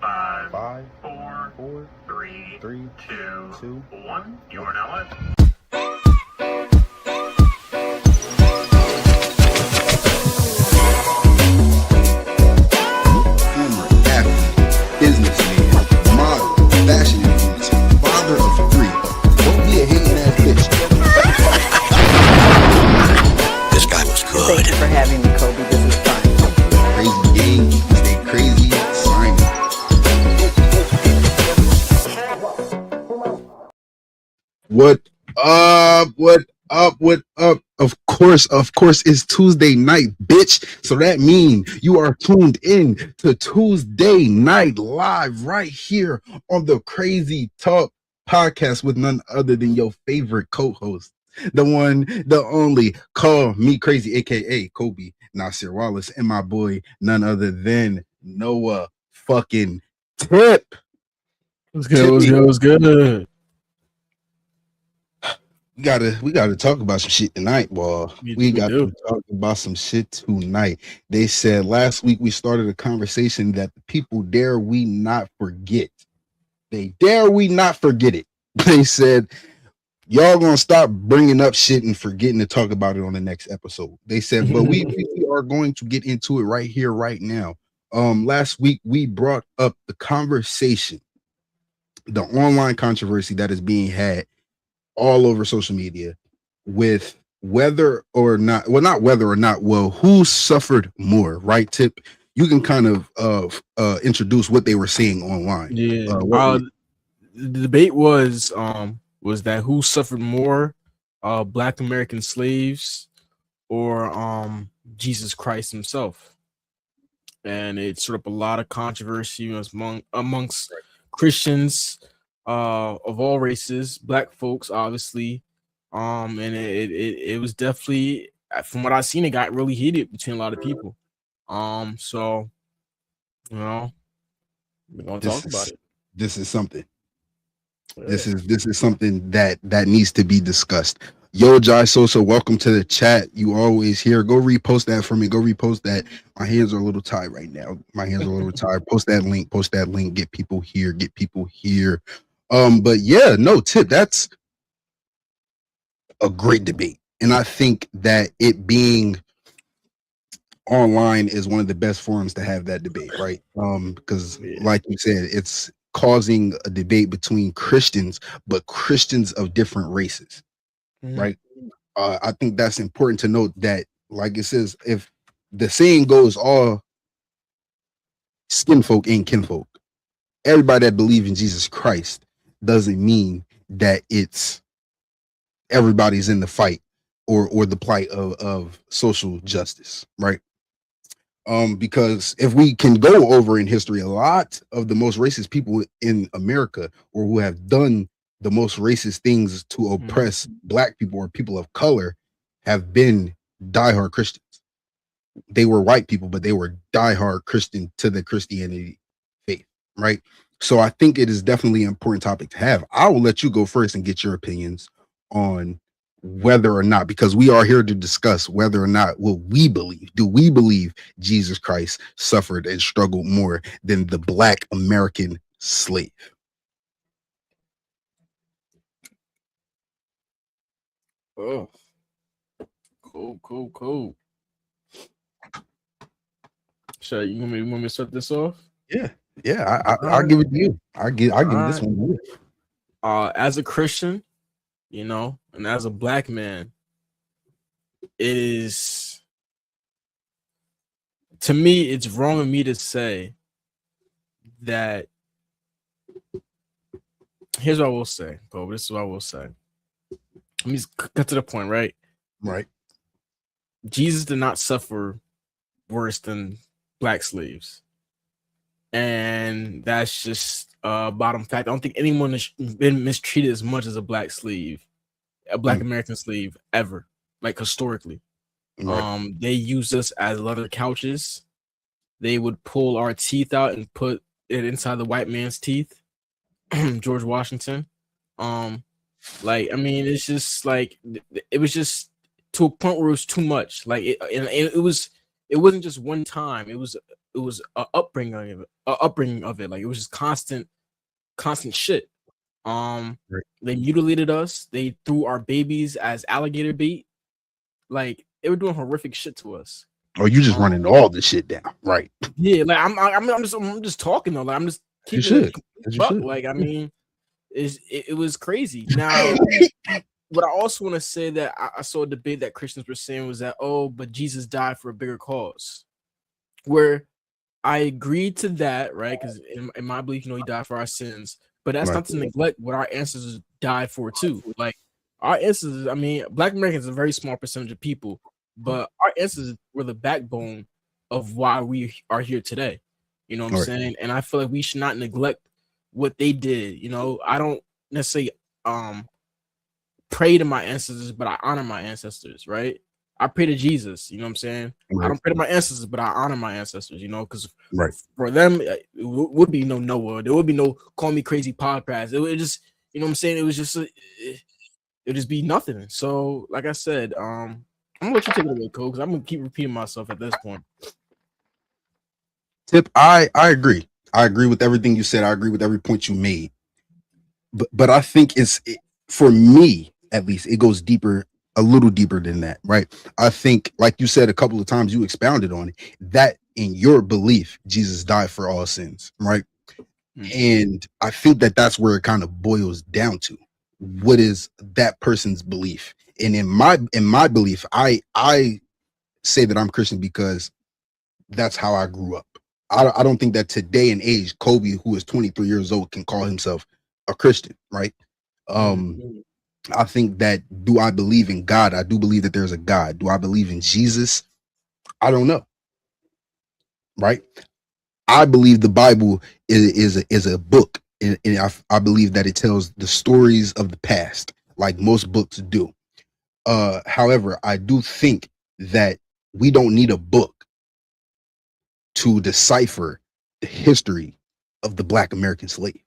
Five, Five, four, four, three, three, two, 2, one. You are now live. Former athlete, businessman, model, fashion influencer, father of 3. Don't be a hating ass bitch. This guy was good. Thank you for having me, Kobe. This is fun. Crazy game, stay crazy, sign it. What up? What up? What up? Of course, it's Tuesday night, bitch. So that means you are tuned in to Tuesday Night Live right here on the Crazy Talk podcast with none other than your favorite co-host, the one, the only, call me crazy, aka Kobe Nasir Wallace, and my boy, none other than Noah fucking Tip. What's good? What's Tippy. good? What's good? We gotta talk about some shit tonight, boy. We got do. to talk about some shit tonight. They said last week we started a conversation that the people dare we not forget. They dare we not forget it. They said y'all gonna stop bringing up shit and forgetting to talk about it on the next episode. They said, but we are going to get into it right here, right now. Last week we brought up the conversation, the online controversy that is being had all over social media with whether or not, who suffered more, right? Tip, you can kind of introduce what they were saying online. Yeah. The debate was that who suffered more, Black American slaves or Jesus Christ himself, and it stirred up a lot of controversy amongst Christians of all races, Black folks, obviously. And it was definitely, from what I've seen, it got really heated between a lot of people. So you know, we're gonna talk about it. This is something. Yeah. This is something that needs to be discussed. Yo, Jai Sosa, welcome to the chat. You always here. Go repost that for me. Go repost that. My hands are a little tired right now. Post that link. Get people here. But yeah, no, Tip, that's a great debate. And I think that it being online is one of the best forums to have that debate, right? Because like you said, it's causing a debate between Christians, but Christians of different races, right? I think that's important to note that, like it says, if the saying goes, all skin folk ain't kinfolk. Everybody that believes in Jesus Christ doesn't mean that it's everybody's in the fight or the plight of social justice, right? Because if we can go over in history, a lot of the most racist people in America, or who have done the most racist things to oppress Black people or people of color, have been diehard Christians. They were white people, but they were diehard Christian to the Christianity faith, right? So I think it is definitely an important topic to have. I will let you go first and get your opinions on whether or not, because we are here to discuss whether or not what we believe. Do we believe Jesus Christ suffered and struggled more than the Black American slave? Oh, cool. So you want me to start this off? Yeah. I'll give it to you. I'll give this one to you. As a Christian, and as a Black man, it is, to me, it's wrong of me to say that. Here's what I will say, Kobe. This is what I will say. Let me just cut to the point, right? Right. Jesus did not suffer worse than Black slaves. And that's just bottom fact. I don't think anyone has been mistreated as much as a Black slave, a Black American slave, ever, like historically. Right. They used us as leather couches. They would pull our teeth out and put it inside the white man's teeth. George Washington. It's just like, it was just to a point where it was too much. Like it wasn't just one time. It was a upbringing of it. Like it was just constant shit. Right. They mutilated us. They threw our babies as alligator bait. Like they were doing horrific shit to us. Or you just running all this shit down, right? Yeah, like I'm just talking though. Like I'm just You keeping should. it buck. Like I mean, it was crazy. Now, what I also want to say that I saw a debate that Christians were saying was that, oh, but Jesus died for a bigger cause. Where I agreed to that, right? Because in my belief, he died for our sins. But that's Right. not to neglect what our ancestors died for too. Like our ancestors, I mean, Black Americans are a very small percentage of people, but our ancestors were the backbone of why we are here today. You know what I'm Right. saying? And I feel like we should not neglect what they did. I don't necessarily pray to my ancestors, but I honor my ancestors, right? I pray to Jesus, you know what I'm saying? Right. I don't pray to my ancestors, but I honor my ancestors, because Right. for them, it would be no Noah. There would be no Call Me Crazy podcast. It would just, you know what I'm saying? It was just, it would just be nothing. So, like I said, I'm gonna let you take it away, Cole, because I'm gonna keep repeating myself at this point. Tip, I agree. I agree with everything you said. I agree with every point you made. But I think for me, at least, it goes deeper, a little deeper than that, right? I think, like you said a couple of times, you expounded on it, that in your belief, Jesus died for all sins, right? And I think that's where it kind of boils down to. What is that person's belief? And in my belief, I say that I'm Christian because that's how I grew up. I don't think that today and age, Kobe, who is 23 years old, can call himself a Christian, right? I think that, do I believe in God? I do believe that there's a God. Do I believe in Jesus? I don't know, right? I believe the Bible is a book, and I believe that it tells the stories of the past, like most books do. However, I do think that we don't need a book to decipher the history of the Black American slave.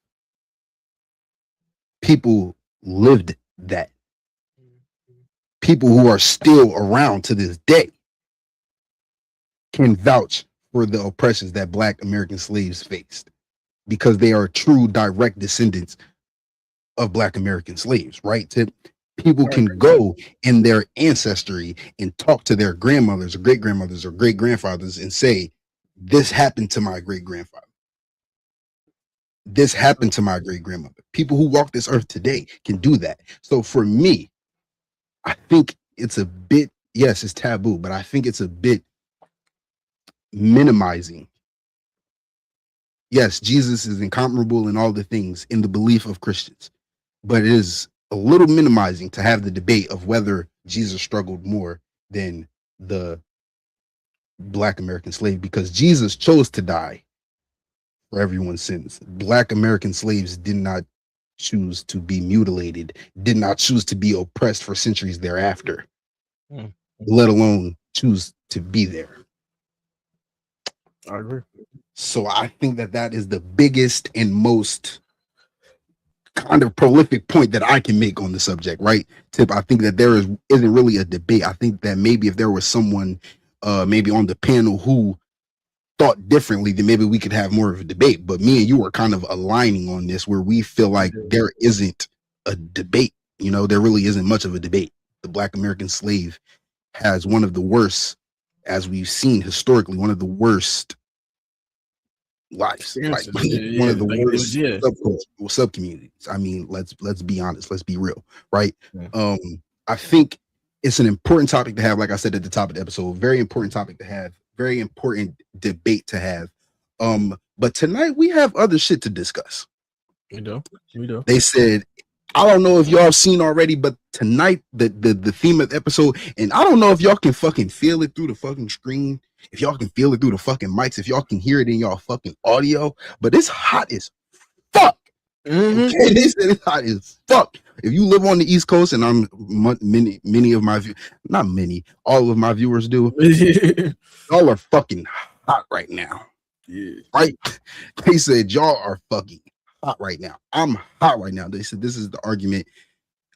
People lived that. People who are still around to this day can vouch for the oppressions that Black American slaves faced, because they are true direct descendants of Black American slaves, right? People can go in their ancestry and talk to their grandmothers or great grandmothers or great grandfathers and say, this happened to my great grandfather. This happened to my great grandmother. People who walk this earth today can do that. So for me, I think it's a bit, yes, it's taboo, but I think it's a bit minimizing. Yes, Jesus is incomparable in all the things in the belief of Christians, but it is a little minimizing to have the debate of whether Jesus struggled more than the Black American slave, because Jesus chose to die for everyone's sins. Black American slaves did not choose to be mutilated, did not choose to be oppressed for centuries thereafter, let alone choose to be there. I agree. So I think that is the biggest and most kind of prolific point that I can make on the subject, right? Tip, I think that there isn't really a debate. I think that maybe if there was someone maybe on the panel who thought differently, then maybe we could have more of a debate. But me and you are kind of aligning on this, where we feel like there isn't a debate. There really isn't much of a debate. The Black American slave has one of the worst, as we've seen historically, one of the worst lives, like one of the worst sub communities. I mean, let's be honest, let's be real, right? I think it's an important topic to have, like I said at the top of the episode, very important topic to have, very important debate to have. But tonight we have other shit to discuss. We do. They said, I don't know if y'all have seen already, but tonight the theme of the episode, and I don't know if y'all can fucking feel it through the fucking screen, if y'all can feel it through the fucking mics, if y'all can hear it in y'all fucking audio, but it's hot as fuck. Okay, they said it's hot as fuck. If you live on the East Coast, and many of my not many, all of my viewers do, y'all are fucking hot right now. Yeah, right? They said y'all are fucking hot right now. I'm hot right now. They said this is the argument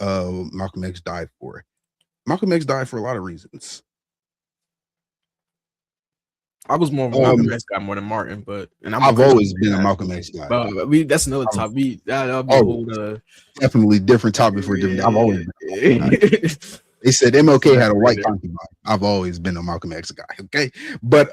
Malcolm X died for. Malcolm X died for a lot of reasons. I was more of a Malcolm X guy more than Martin, but I've always been a Malcolm X guy. But that's another topic. That'll be a whole definitely different topic for different. I've always been. They said MLK had a white concubine. I've always been a Malcolm X guy. Okay, but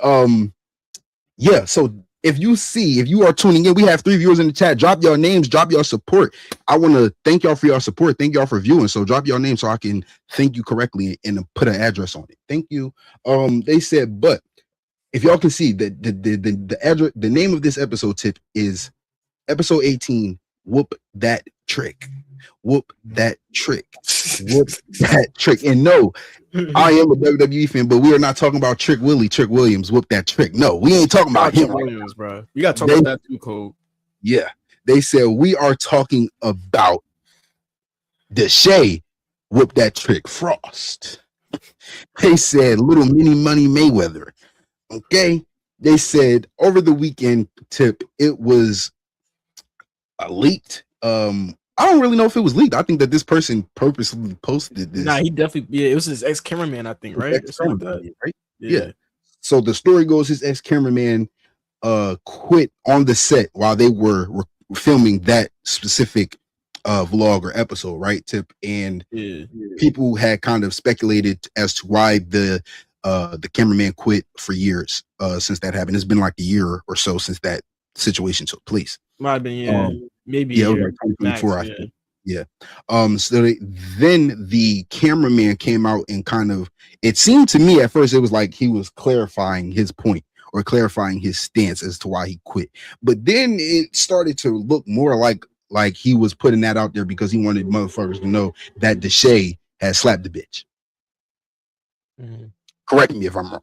yeah. So if you are tuning in, we have 3 viewers in the chat. Drop your names, drop your support. I want to thank y'all for your support. Thank y'all for viewing. So drop your name so I can thank you correctly and put an address on it. Thank you. They said, but if y'all can see that the address, the name of this episode tip is episode 18. Whoop that trick. Whoop that trick. Whoop that trick. And no, I am a WWE fan, but we are not talking about Trick Willie, Trick Williams. Whoop that trick. No, we ain't talking about him. Williams, bro. You got to talk about that too, Cole. Yeah, they said we are talking about Deshae. Whoop that trick. Frost. They said little mini money Mayweather. Okay. They said over the weekend tip, it was leaked. I don't really know if it was leaked. I think that this person purposely posted this. Nah, he definitely, it was his ex-cameraman, I think, right? Right? Yeah. So the story goes, his ex-cameraman quit on the set while they were filming that specific vlog or episode, right? Tip. And people had kind of speculated as to why the cameraman quit for years since that happened. It's been like a year or so since that situation took place. Might have been, maybe. Yeah, it was like 2024, I think. Yeah. So then the cameraman came out and kind of, it seemed to me at first it was like he was clarifying his point or clarifying his stance as to why he quit. But then it started to look more like he was putting that out there because he wanted motherfuckers to know that Deshae had slapped the bitch. Mm-hmm. Correct me if I'm wrong.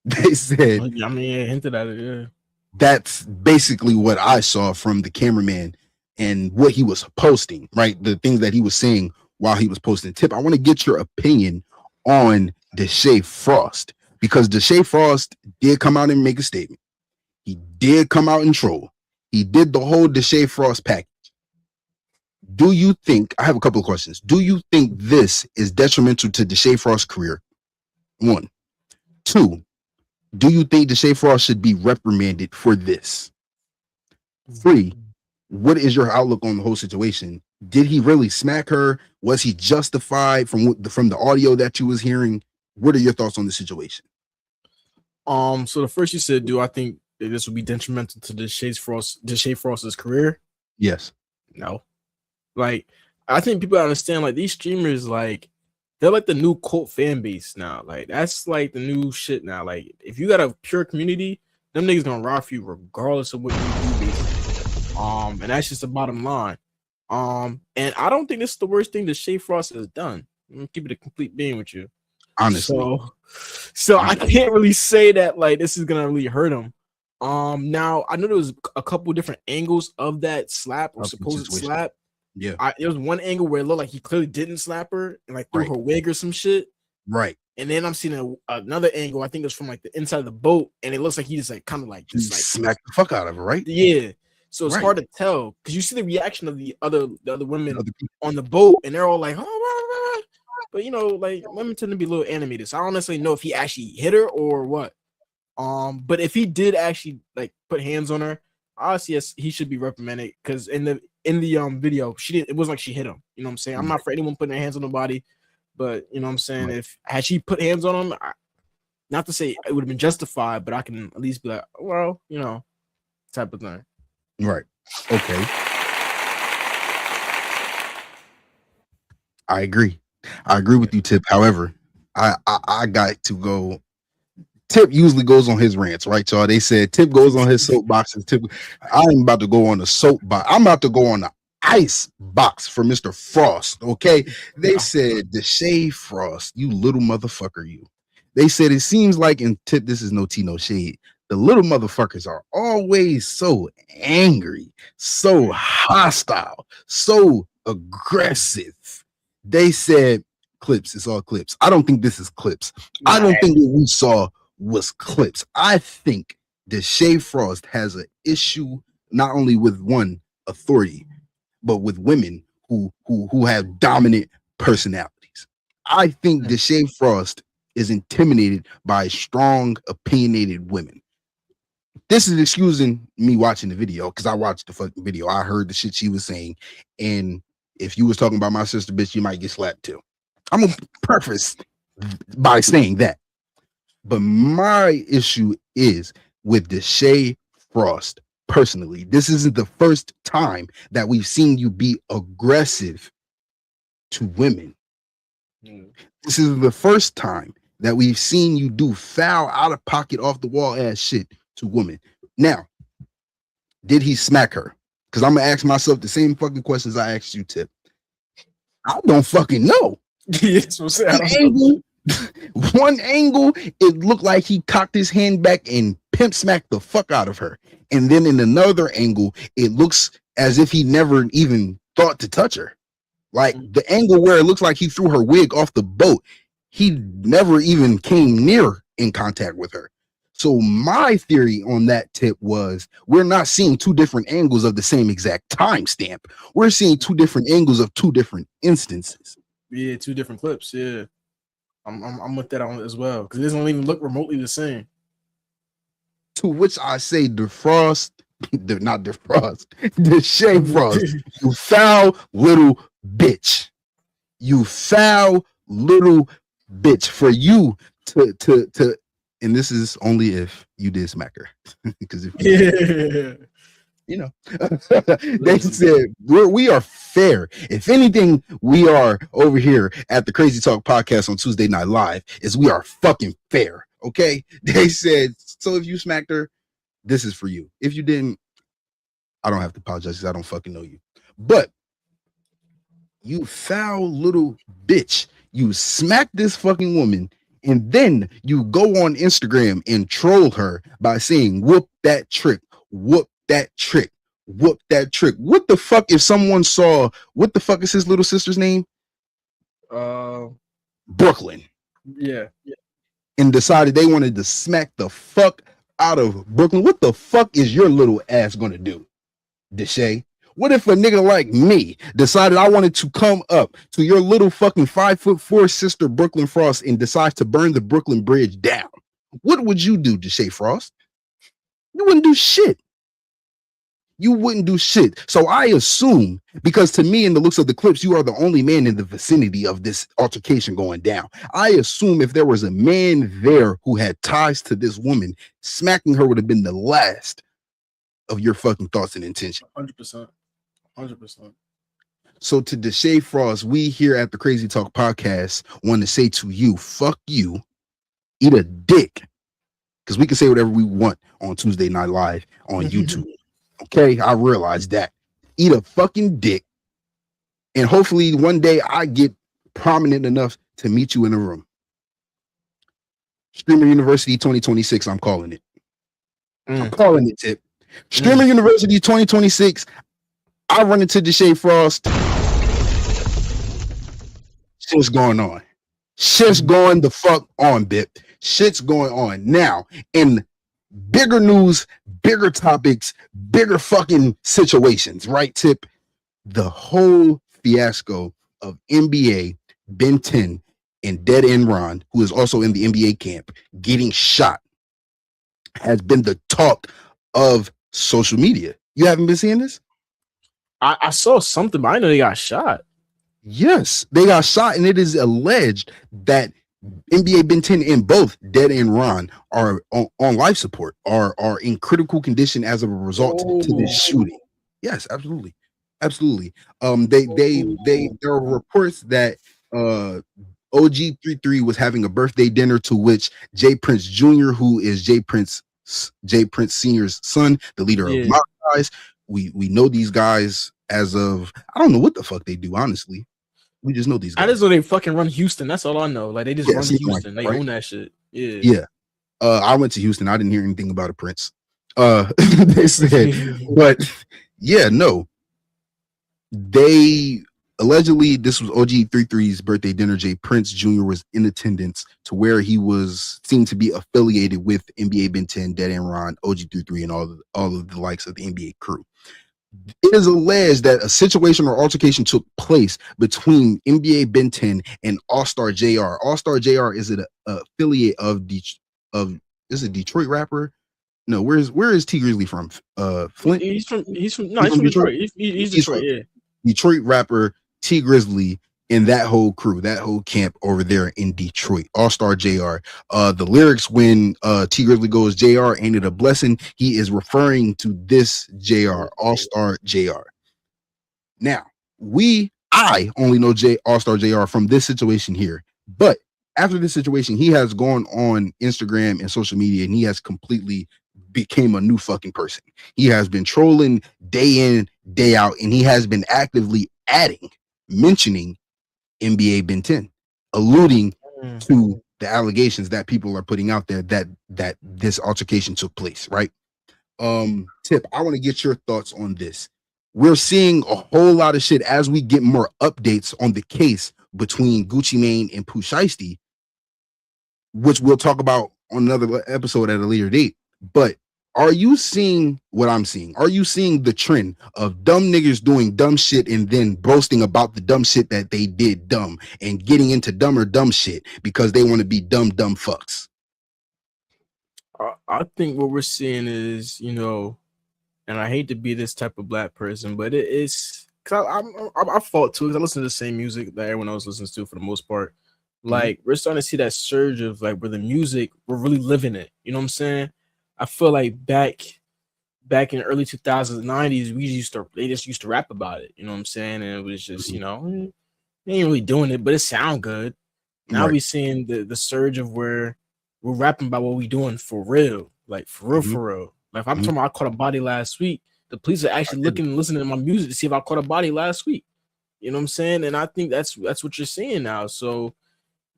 They said, I mean, it hinted at it, yeah. That's basically what I saw from the cameraman and what he was posting, right? The things that he was saying while he was posting. Tip, I want to get your opinion on Deshae Frost, because Deshae Frost did come out and make a statement. He did come out and troll. He did the whole Deshae Frost package. Do you think, I have a couple of questions. Do you think this is detrimental to Deshae Frost's career? 1. 2, do you think Deshae Frost should be reprimanded for this? 3, what is your outlook on the whole situation? Did he really smack her? Was he justified from the audio that you was hearing? What are your thoughts on the situation? So the first you said, do I think that this would be detrimental to Deshae Frost's career? Yes. No. Like, I think people understand, like, these streamers, like, they're like the new cult fan base now. Like, that's like the new shit now. Like, if you got a pure community, them niggas gonna rock you regardless of what you do, basically. And that's just the bottom line. And I don't think this is the worst thing that Deshae Frost has done. I'm gonna keep it a complete being with you. Honestly. So I can't really say that like this is gonna really hurt him. Now I know there was a couple different angles of that slap or supposed slap. Yeah, there was one angle where it looked like he clearly didn't slap her and like threw her wig or some shit. Right. And then I'm seeing another angle. I think it was from like the inside of the boat, and it looks like he just like kind of like just like smacked the fuck out of her, right? Yeah. So it's hard to tell because you see the reaction of the other women on the boat, and they're all like, "Oh," but you know, like women tend to be a little animated. So I don't necessarily know if he actually hit her or what. But if he did actually like put hands on her, obviously yes, he should be reprimanded because in the video, she didn't. It wasn't like she hit him. You know what I'm saying? I'm not for anyone putting their hands on nobody, but you know what I'm saying. If had she put hands on him, not to say it would have been justified, but I can at least be like, well, you know, type of thing. Right. Okay. I agree with you, Tip. However, I got to go. Tip usually goes on his rants, right, y'all? They said Tip goes on his soapboxes. Tip, I'm about to go on the soapbox. I'm about to go on the ice box for Mr. Frost. Okay. They said Deshae Frost, you little motherfucker, you. They said it seems like, and Tip, this is no tea, no shade. The little motherfuckers are always so angry, so hostile, so aggressive. They said clips. It's all clips. I don't think this is clips. I don't think what we saw was clips. I think Deshae Frost has an issue not only with one authority, but with women who have dominant personalities. I think Deshae Frost is intimidated by strong, opinionated women. This is excusing me watching the video because I watched the fucking video. I heard the shit she was saying, and if you was talking about my sister, bitch, you might get slapped too. I'm gonna preface by saying that. But my issue is with Deshae Frost personally. This isn't the first time that we've seen you be aggressive to women. This is the first time that we've seen you do foul, out of pocket, off the wall ass shit to women. Now, did he smack her? Because I'm gonna ask myself the same fucking questions I asked you, Tip. I don't fucking know. Yes, One angle, it looked like he cocked his hand back and pimp smacked the fuck out of her. And then in another angle, it looks as if he never even thought to touch her. Like the angle where it looks like he threw her wig off the boat, he never even came near in contact with her. So my theory on that tip was we're not seeing two different angles of the same exact timestamp. We're seeing two different angles of two different instances. Yeah, two different clips. Yeah, I'm with that on as well because it doesn't even look remotely the same. To which I say, Deshae Frost, you foul little bitch. You foul little bitch. For you to and this is only if you did smack her. Because if you know, they said we are fair. If anything, we are over here at the Crazy Talk podcast on Tuesday Night Live is we are fucking fair. Okay. They said, so if you smacked her, this is for you. If you didn't, I don't have to apologize because I don't fucking know you. But you foul little bitch. You smack this fucking woman, and then you go on Instagram and troll her by saying, whoop that trick, whoop that trick, whoop that trick. What the fuck if someone saw, what the fuck is his little sister's name? Brooklyn. Yeah. And decided they wanted to smack the fuck out of Brooklyn. What the fuck is your little ass gonna do, Deshae? What if a nigga like me decided I wanted to come up to your little fucking 5'4" sister Brooklyn Frost and decide to burn the Brooklyn Bridge down? What would you do, Deshae Frost? You wouldn't do shit. You wouldn't do shit. So I assume, because to me, in the looks of the clips, you are the only man in the vicinity of this altercation going down. I assume if there was a man there who had ties to this woman, smacking her would have been the last of your fucking thoughts and intention. 100%. 100%. So to Deshae Frost, we here at the Crazy Talk podcast want to say to you, fuck you, eat a dick. Because we can say whatever we want on Tuesday Night Live on YouTube. Okay, I realize that. Eat a fucking dick. And hopefully one day I get prominent enough to meet you in a room. Streamer University 2026, I'm calling it. I'm calling it, Tip. Streamer University 2026. I run into Deshae Frost. Shit's going on. Shit's going the fuck on, Bip. Shit's going on. Now, in bigger news, bigger topics, bigger fucking situations, right, Tip? The whole fiasco of NBA, Ben 10, and Dead End Ron, who is also in the NBA camp, getting shot, has been the talk of social media. You haven't been seeing this? I saw something, but I know they got shot. Yes, they got shot, and it is alleged that NBA Ben 10 and both Dead and Ron are on life support, are in critical condition as a result to this shooting. Yes, absolutely. Absolutely. There are reports that OG33 was having a birthday dinner to which Jay Prince Jr., who is Jay Prince Sr.'s son, the leader of my guys. We know these guys as of, I don't know what the fuck they do, honestly. We just know these guys. I just know they fucking run Houston. That's all I know. Like they just run Houston. They own that shit. Yeah. I went to Houston. I didn't hear anything about a Prince. They said, but yeah, no. They allegedly, this was OG33's birthday dinner. Jay Prince Jr. was in attendance to where he was seemed to be affiliated with NBA Ben 10, Dead and Ron, OG33, and all of the likes of the NBA crew. It is alleged that a situation or altercation took place between NBA Ben 10 and All Star JR. All Star JR is an affiliate of is a Detroit rapper. No, where is T Grizzly from? Flint. He's from Detroit. He's Detroit. Yeah. Detroit rapper T Grizzly and that whole crew, that whole camp over there in Detroit. All Star JR. The lyrics when T Grizzly goes JR ain't it a blessing? He is referring to this JR, All Star JR. Now, I only know All Star JR from this situation here, but after this situation, he has gone on Instagram and social media and he has completely became a new fucking person. He has been trolling day in, day out, and he has been actively mentioning NBA Ben 10, alluding to the allegations that people are putting out there that this altercation took place, right? Tip, I want to get your thoughts on this. We're seeing a whole lot of shit as we get more updates on the case between Gucci Mane and Pooh Shiesty, which we'll talk about on another episode at a later date. But are you seeing what I'm seeing? Are you seeing the trend of dumb niggas doing dumb shit and then boasting about the dumb shit that they did dumb and getting into dumb shit because they want to be dumb fucks? I think what we're seeing is, and I hate to be this type of black person, but it is because I fought too because I listen to the same music that everyone else listens to for the most part. Like we're starting to see that surge of like where the music, we're really living it. You know what I'm saying? I feel like back in the early 2000s, 90s, they just used to rap about it. You know what I'm saying? And it was just, they ain't really doing it, but it sound good. Now we seeing the surge of where we're rapping about what we doing for real. Like for real. Like if I'm talking about I caught a body last week, the police are actually looking and listening to my music to see if I caught a body last week. You know what I'm saying? And I think that's what you're seeing now. So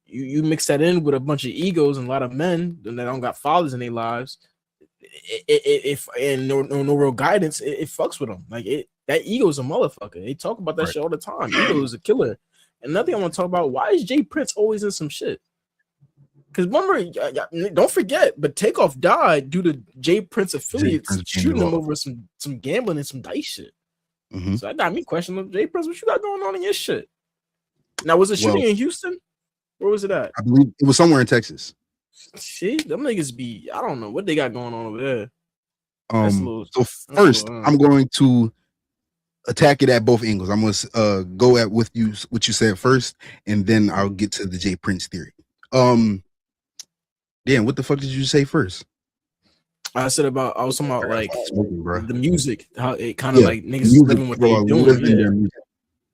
you mix that in with a bunch of egos and a lot of men that don't got fathers in their lives. If no real guidance, it fucks with them. Like that ego is a motherfucker. They talk about that shit all the time. Ego is a killer. And another thing I want to talk about: why is Jay Prince always in some shit? Because remember, don't forget, but Takeoff died due to Jay Prince affiliates shooting him over some gambling and some dice shit. So that got me questioning Jay Prince. What you got going on in your shit? Now, was it shooting in Houston? Where was it at? I believe it was somewhere in Texas. See, them niggas be, I don't know what they got going on over there. So first, I'm going to attack it at both angles. I'm gonna go at what you said first, and then I'll get to the Jay Prince theory. Dan, what the fuck did you say first? I was talking about like the music, how it kind of like niggas living what they doing.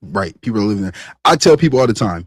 Right, people are living there. I tell people all the time,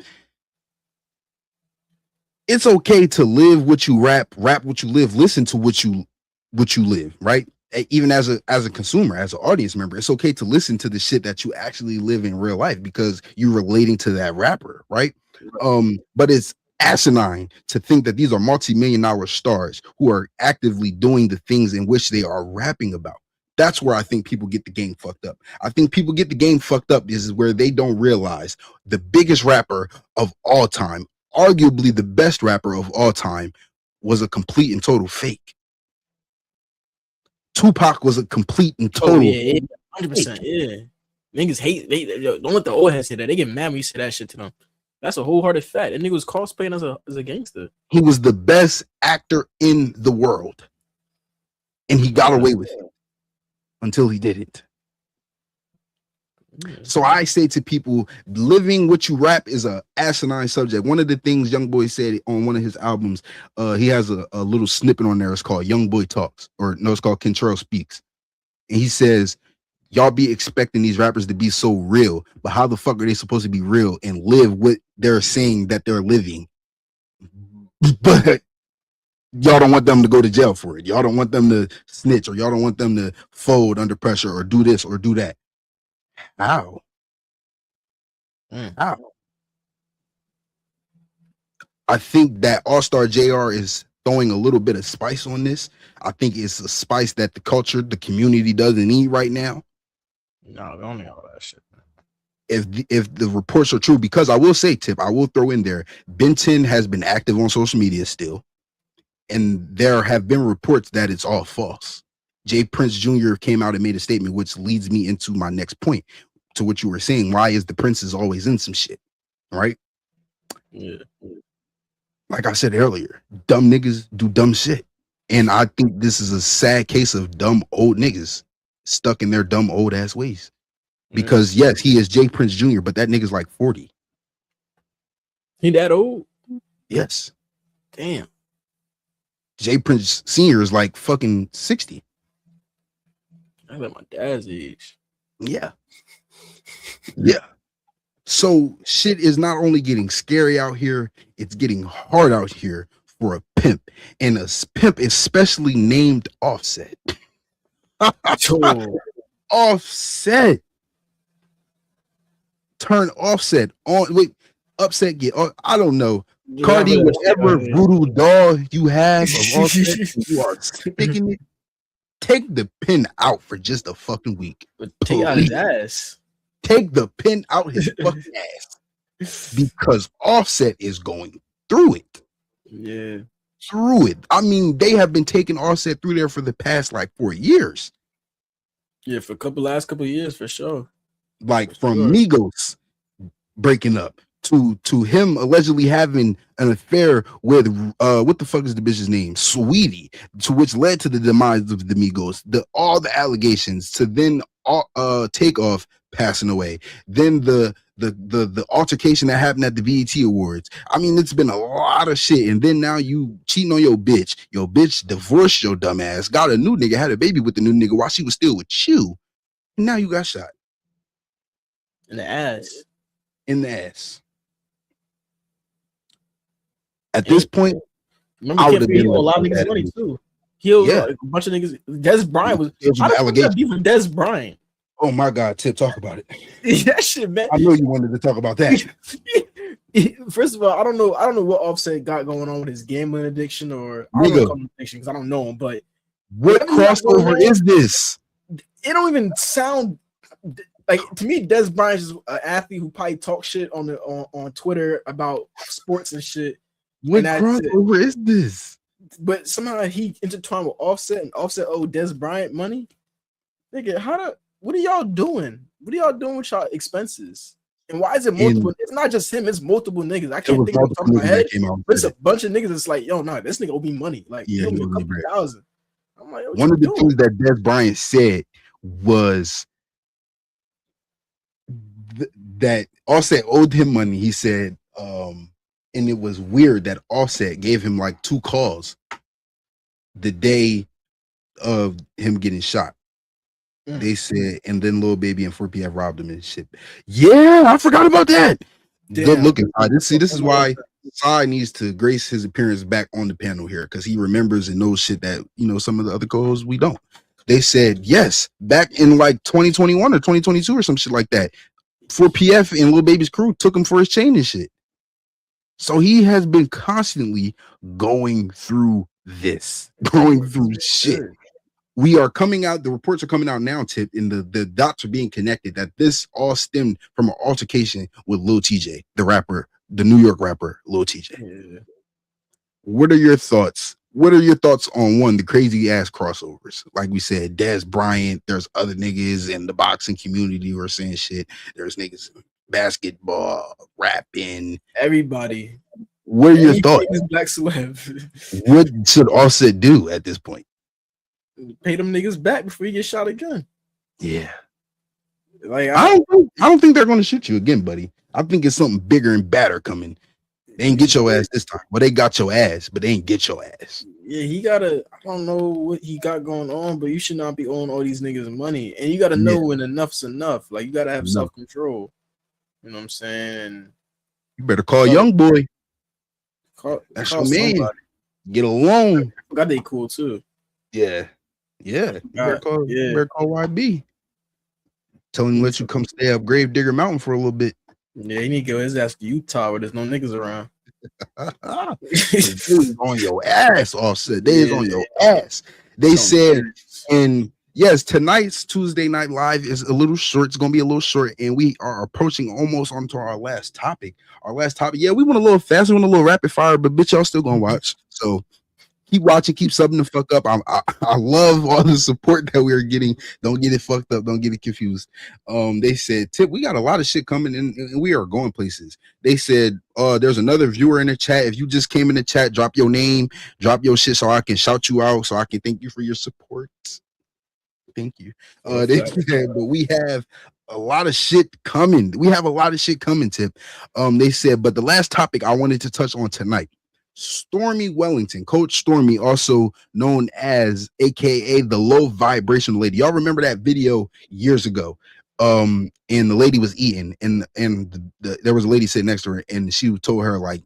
it's okay to live what you rap what you live, listen to what you live, right? Even as a consumer, as an audience member, it's okay to listen to the shit that you actually live in real life because you're relating to that rapper, right? But it's asinine to think that these are multi-million-dollar stars who are actively doing the things in which they are rapping about. That's where I think people get the game fucked up. I think people get the game fucked up is where they don't realize the biggest rapper of all time, arguably the best rapper of all time, was a complete and total fake. Tupac was a complete and total 100%. Yeah. Niggas hate, don't let the old heads say that. They get mad when you say that shit to them. That's a wholehearted fact. That nigga was cosplaying as a gangster. He was the best actor in the world. And he got away with it until he didn't. So I say to people, living what you rap is a asinine subject. One of the things YoungBoy said on one of his albums, he has a little snippet on there. It's called YoungBoy Talks, or no, it's called Kentrell Speaks. And he says, y'all be expecting these rappers to be so real, but how the fuck are they supposed to be real and live what they're saying that they're living? But y'all don't want them to go to jail for it. Y'all don't want them to snitch, or y'all don't want them to fold under pressure or do this or do that. How? How? I think that All-Star JR is throwing a little bit of spice on this. I think it's a spice that the culture, the community doesn't need right now. No, don't need all that shit. If the reports are true, because I will say, Tip, I will throw in there, Ben 10 has been active on social media still, and there have been reports that it's all false. Jay Prince Jr. came out and made a statement, which leads me into my next point to what you were saying. Why is the Princes always in some shit? Right? Yeah. Like I said earlier, dumb niggas do dumb shit. And I think this is a sad case of dumb old niggas stuck in their dumb old ass ways. Because yes, he is Jay Prince Jr., but that nigga's like 40. He that old? Yes. Damn. Jay Prince Sr. is like fucking 60. I like my dad's age. Yeah. Yeah. So shit is not only getting scary out here, it's getting hard out here for a pimp. And a pimp especially named Offset. Offset. Turn Offset on. Wait, Upset get on. I don't know. Yeah, Cardi, whatever voodoo doll you have of Offset, you are sticking it. Take the pin out for just a fucking week. But take out his ass. Take the pin out his fucking ass. Because Offset is going through it. Yeah. Through it. I mean, they have been taking Offset through there for the past like 4 years. Yeah, for last couple of years, for sure. Like from Migos breaking up to him allegedly having an affair with what the fuck is the bitch's name? Sweetie, to which led to the demise of the Migos, all the allegations, to then Takeoff passing away, then the altercation that happened at the BET Awards. I mean, it's been a lot of shit, and then now you cheating on your bitch divorced your dumb ass, got a new nigga, had a baby with the new nigga while she was still with you, and now you got shot in the ass. At this point, remember, he a lot of niggas' money too. He owed a bunch of niggas. Des Bryant was allegation with Des Bryant. Oh my God, Tip, talk about it. That shit, man. I know you wanted to talk about that. First of all, I don't know what Offset got going on with his gambling addiction, or I don't know addiction because I don't know him. But what crossover is this? It don't even sound like, to me, Des Bryant is an athlete who probably talks shit on Twitter about sports and shit. What crossover is this? But somehow he intertwined with Offset, and Offset owed Des Bryant money. Nigga, what are y'all doing? What are y'all doing with y'all expenses? And why is it multiple? It's not just him, it's multiple niggas. I can't think of the top of my head. But it's a bunch of niggas that's like, yo, nah, this nigga owe me money. Like, he owe me a couple thousand. I'm like, one of the things that Des Bryant said was that Offset owed him money. He said, and it was weird that Offset gave him like 2 calls the day of him getting shot. They said, and then Lil Baby and 4PF robbed him and shit. Yeah, I forgot about that. Damn. Good looking. This is why Sai needs to grace his appearance back on the panel here, because he remembers and knows shit that, you know, some of the other co-hosts we don't. They said, yes, back in like 2021 or 2022 or some shit like that, 4PF and Lil Baby's crew took him for his chain and shit. So he has been constantly going through this, going through shit. We are coming out, the reports are coming out now, Tip, and the dots are being connected that this all stemmed from an altercation with Lil TJ, the rapper, the New York rapper, Lil TJ. Yeah. What are your thoughts? What are your thoughts on, one, the crazy ass crossovers? Like we said, Des Bryant, there's other niggas in the boxing community who are saying shit. There's niggas in basketball, rapping. Everybody. What are your thoughts? Black celeb. What should Offset do at this point? Pay them niggas back before you get shot again. Yeah. Like I don't think they're going to shoot you again, buddy. I think it's something bigger and badder coming. They ain't get your ass this time. Well, they got your ass, but they ain't get your ass. Yeah, he gotta. I don't know what he got going on, but you should not be owing all these niggas money, and you gotta know when enough's enough. Like, you gotta have self-control. You know what I'm saying? You better call Young Boy. That's your man. Somebody. Get a loan. I forgot they cool too. Yeah. You better call YB. Tell him let you come stay up Grave Digger Mountain for a little bit. Yeah, he need to go his ass to Utah where there's no niggas around. They is on your ass, Offset. They is on your ass. They said, and yes, tonight's Tuesday Night Live is a little short. It's gonna be a little short, and we are approaching almost onto our last topic. Yeah, we went a little fast, we went a little rapid fire, but bitch, y'all still gonna watch. So Keep watching, keep subbing the fuck up. I love all the support that we're getting. Don't get it fucked up. Don't get it confused. They said, Tip, we got a lot of shit coming in and we are going places. They said, there's another viewer in the chat. If you just came in the chat, drop your name, drop your shit so I can shout you out, so I can thank you for your support. Thank you. They said, but we have a lot of shit coming. We have a lot of shit coming, Tip. They said, but the last topic I wanted to touch on tonight, Stormy Wellington, Coach Stormy, also known as AKA the low vibration lady. Y'all remember that video years ago? And the lady was eating, and there was a lady sitting next to her, and she told her like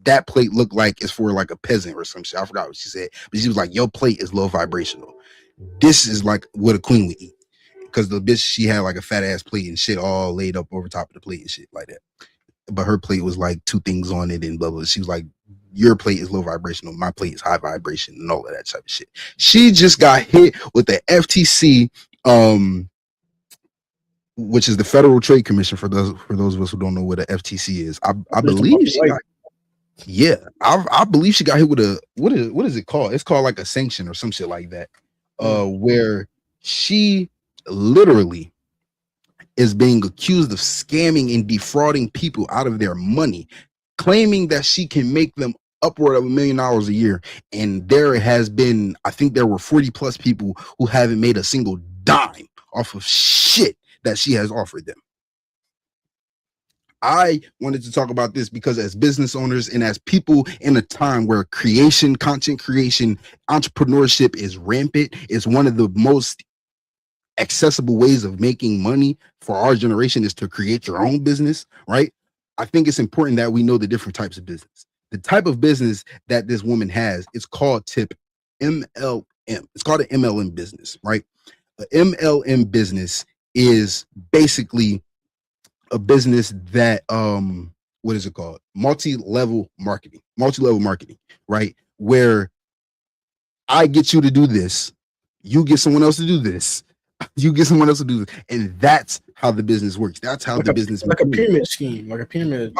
that plate looked like it's for like a peasant or some shit. I forgot what she said, but she was like, "Your plate is low vibrational. This is like what a queen would eat." Because the bitch, she had like a fat ass plate and shit all laid up over top of the plate and shit like that. But her plate was like 2 things on it and blah blah. She was like, "Your plate is low vibrational, my plate is high vibration," and all of that type of shit. She just got hit with the FTC, which is the Federal Trade Commission. For those of us who don't know what the FTC is, I believe she got. Yeah, I believe she got hit with a what is it called? It's called like a sanction or some shit like that. Where she literally is being accused of scamming and defrauding people out of their money, claiming that she can make them upward of $1 million a year. And there has been, I think there were 40 plus people who haven't made a single dime off of shit that she has offered them. I wanted to talk about this because as business owners and as people in a time where content creation, entrepreneurship is rampant, it's one of the most accessible ways of making money for our generation is to create your own business, right? I think it's important that we know the different types of business. The type of business that this woman has, it's called Tip MLM. It's called an MLM business, right? An MLM business is basically a business that what is it called? Multi-level marketing, right? Where I get you to do this, you get someone else to do this, you get someone else to do this, and that's how the business works. That's how the business like a pyramid scheme, like a pyramid,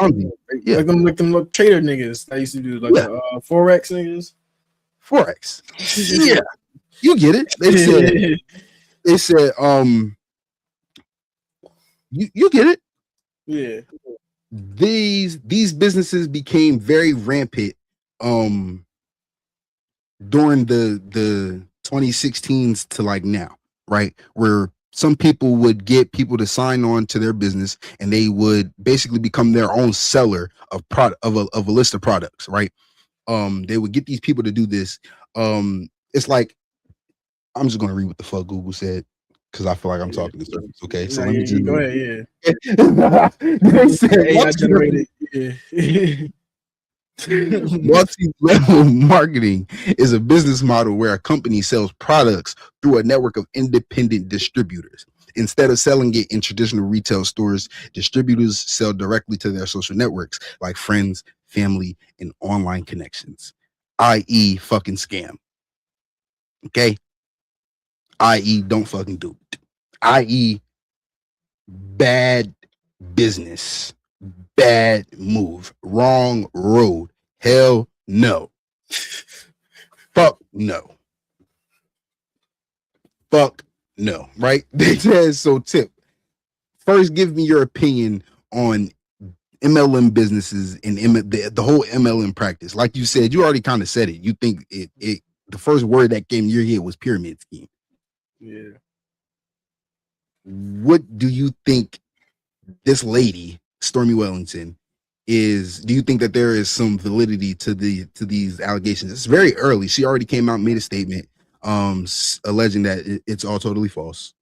yeah, like them little trader niggas that used to do like forex niggas. Forex, yeah, you get it. They said, you get it. Yeah, these businesses became very rampant during the 2016s to like now, right? Where some people would get people to sign on to their business and they would basically become their own seller of product of a list of products, right? They would get these people to do this. It's like, I'm just gonna read what the fuck Google said, because I feel like I'm talking to circles. Okay, so let me just go ahead. They said AI generated. multi-level marketing is a business model where a company sells products through a network of independent distributors. Instead of selling it in traditional retail stores, distributors sell directly to their social networks like friends, family, and online connections, i.e. fucking scam. Okay? I.e. don't fucking do it. I.e. bad business, bad move, wrong road, hell no. Fuck no. Fuck no, right? They said, so Tip, first give me your opinion on MLM businesses and the whole MLM practice. Like you said, you already kind of said it. You think it the first word that came to your head was pyramid scheme. Yeah. What do you think this lady, Stormy Wellington, is? Do you think that there is some validity to these allegations? It's very early. She already came out and made a statement alleging that it's all totally false.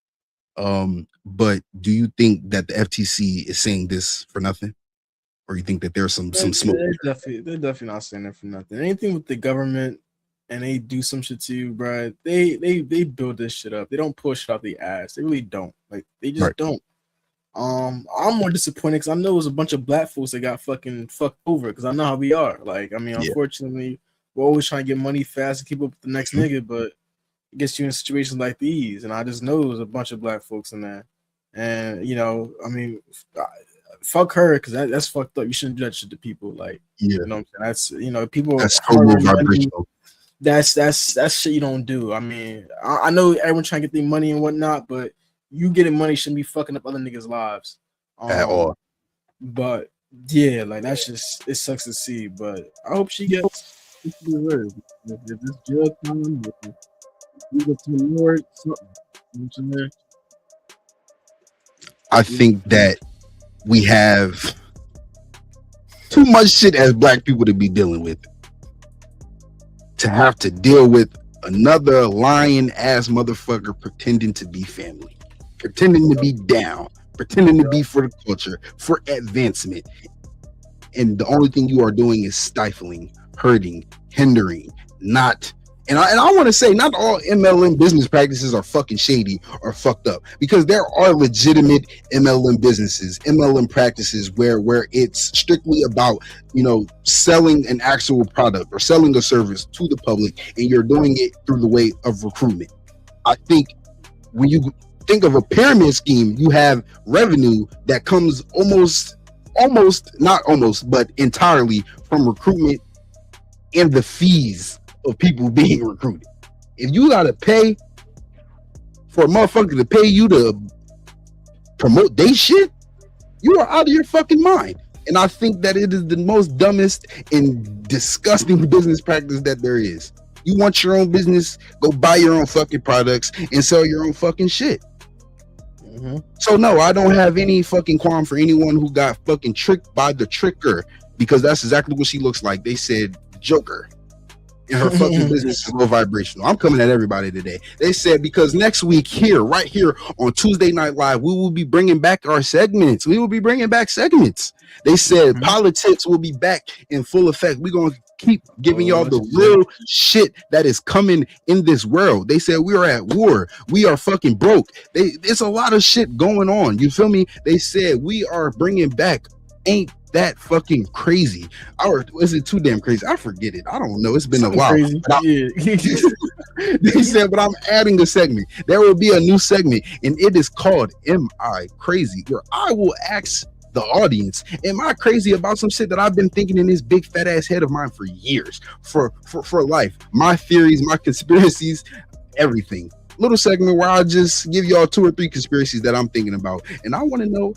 But do you think that the FTC is saying this for nothing? Or you think that there's some smoke? They're definitely not saying that for nothing. Anything with the government and they do some shit to you, bro, they build this shit up. They don't push it out the ass. They really don't. Like, they just don't. I'm more disappointed because I know it was a bunch of black folks that got fucking fucked over, because I know how we are. Like, I mean, unfortunately, we're always trying to get money fast and keep up with the next nigga, but it gets you in situations like these. And I just know there's a bunch of black folks in there. And, you know, I mean, fuck her, because that's fucked up. You shouldn't do that shit to people. Like, you know what I'm saying? That's, you know, people. That's so low vibrational. that's shit you don't do. I mean, I know everyone trying to get their money and whatnot, but you getting money shouldn't be fucking up other niggas' lives At all. But yeah, like that's just it sucks to see. But I hope she gets what she deserves. If this jail time, if you get to the Lord, something. You know what I'm saying? I think that we have too much shit as black people to be dealing with. To have to deal with another lying ass motherfucker pretending to be family, pretending to be down, pretending to be for the culture, for advancement. And the only thing you are doing is stifling, hurting, hindering, not. And I want to say, not all MLM business practices are fucking shady or fucked up, because there are legitimate MLM businesses, MLM practices where it's strictly about, you know, selling an actual product or selling a service to the public, and you're doing it through the way of recruitment. I think when you think of a pyramid scheme, you have revenue that comes but entirely from recruitment and the fees of people being recruited. If you gotta pay for a motherfucker to pay you to promote they shit, you are out of your fucking mind. And I think that it is the most dumbest and disgusting business practice that there is. You want your own business, go buy your own fucking products and sell your own fucking shit. Mm-hmm. So no, I don't have any fucking qualm for anyone who got fucking tricked by the tricker, because that's exactly what she looks like. They said Joker. And her fucking business is low vibrational. I'm coming at everybody today. They said because next week right here on Tuesday Night Live, we will be bringing back our segments. We will be bringing back segments. They said politics will be back in full effect. We're going to keep giving y'all the real shit that is coming in this world. They said we are at war. We are fucking broke. There's a lot of shit going on. You feel me? They said we are bringing back Ain't That Fucking Crazy. Or is it too damn crazy? I forget it. I don't know. It's been a while. They said, but I'm adding a segment. There will be a new segment, and it is called Am I Crazy? Where I will ask the audience, am I crazy about some shit that I've been thinking in this big fat ass head of mine for years, for life? My theories, my conspiracies, everything. Little segment where I'll just give y'all 2 or 3 conspiracies that I'm thinking about, and I want to know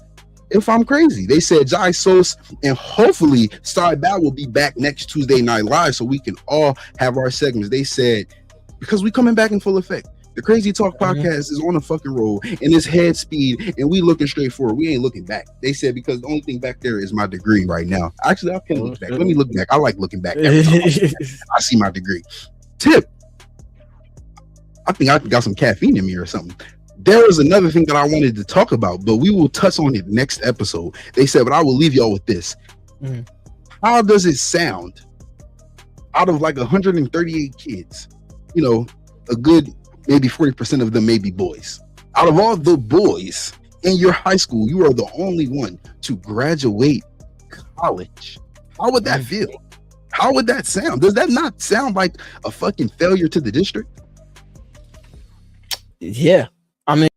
if I'm crazy. They said Jai Sos and hopefully Star Bat will be back next Tuesday Night Live so we can all have our segments. They said because we coming back in full effect. The Crazy Talk podcast is on a fucking roll and it's head speed, and we looking straight forward. We ain't looking back. They said because the only thing back there is my degree right now. Actually, I can look back. Let me look back. I like looking back every time I see my degree. Tip. I think I got some caffeine in me or something. There was another thing that I wanted to talk about, but we will touch on it next episode. They said, but I will leave y'all with this. How does it sound out of like 138 kids? You know, a good maybe 40% of them may be boys. Out of all the boys in your high school, you are the only one to graduate college. How would that feel? How would that sound? Does that not sound like a fucking failure to the district? Yeah. I mean,